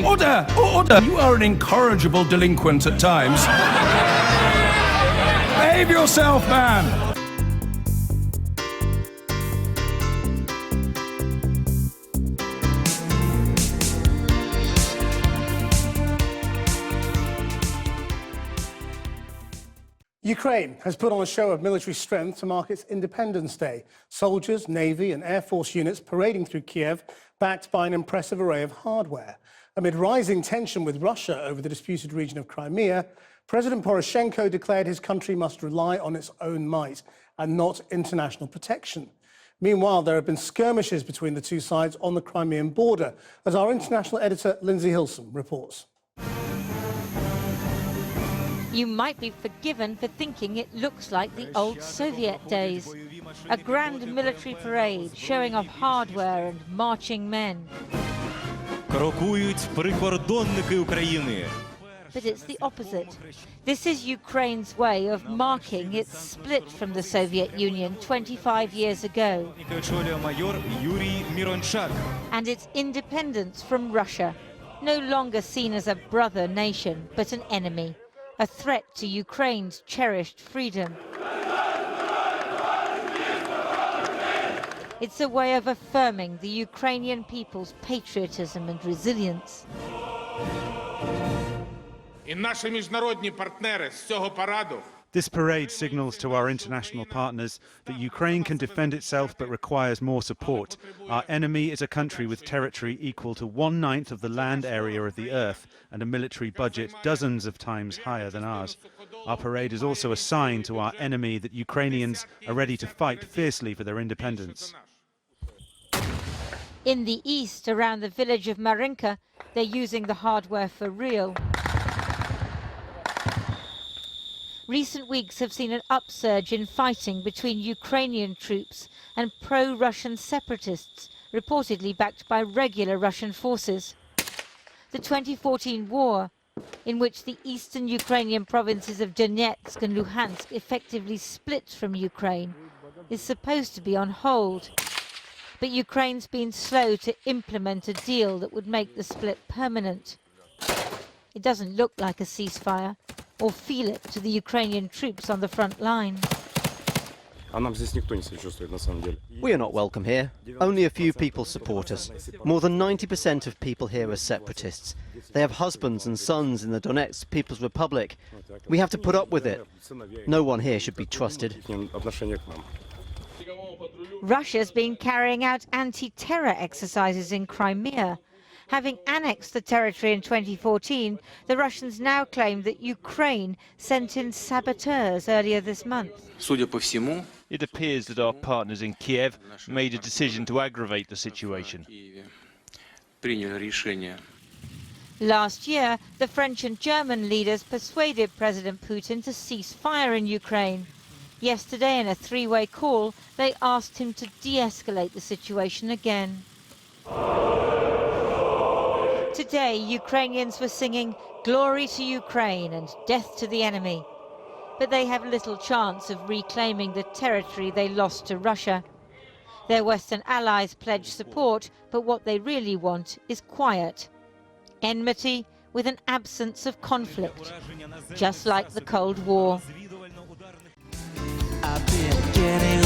Order! Order! You are an incorrigible delinquent at times. Behave yourself, man! Ukraine has put on a show of military strength to mark its Independence Day. Soldiers, Navy and Air Force units parading through Kiev, backed by an impressive array of hardware. Amid rising tension with Russia over the disputed region of Crimea, President Poroshenko declared his country must rely on its own might and not international protection. Meanwhile, there have been skirmishes between the two sides on the Crimean border, as our international editor Lindsay Hilson reports. You might be forgiven for thinking it looks like the old Soviet days. A grand military parade showing off hardware and marching men. Крокують прикордонники України. But it's the opposite. This is Ukraine's way of marking its split from the Soviet Union 25 years ago. Очолює майор Юрій Мірончак. And its independence from Russia. No longer seen as a brother nation, but an enemy. A threat to Ukraine's cherished freedom. It's a way of affirming the Ukrainian people's patriotism and resilience. І наші міжнародні партнери з цього параду. This parade signals to our international partners that Ukraine can defend itself but requires more support. Our enemy is a country with territory equal to 1/9 of the land area of the earth and a military budget dozens of times higher than ours. Our parade is also a sign to our enemy that Ukrainians are ready to fight fiercely for their independence. In the east, around the village of Marinka, they're using the hardware for real. Recent weeks have seen an upsurge in fighting between Ukrainian troops and pro-Russian separatists, reportedly backed by regular Russian forces. The 2014 war, in which the eastern Ukrainian provinces of Donetsk and Luhansk effectively split from Ukraine, is supposed to be on hold. But Ukraine's been slow to implement a deal that would make the split permanent. It doesn't look like a ceasefire, or feel it to the Ukrainian troops on the front line. We are not welcome here. Only a few people support us. More than 90% of people here are separatists. They have husbands and sons in the Donetsk People's Republic. We have to put up with it. No one here should be trusted. Russia's been carrying out anti-terror exercises in Crimea. Having annexed the territory in 2014, the Russians now claim that Ukraine sent in saboteurs earlier this month. It appears that our partners in Kiev made a decision to aggravate the situation. Last year, the French and German leaders persuaded President Putin to cease fire in Ukraine. Yesterday, in a three-way call, they asked him to de-escalate the situation again. Today, Ukrainians were singing "Glory to Ukraine" and "Death to the enemy." But they have little chance of reclaiming the territory they lost to Russia. Their Western allies pledge support, but what they really want is quiet. Enmity with an absence of conflict, just like the Cold War. I've been getting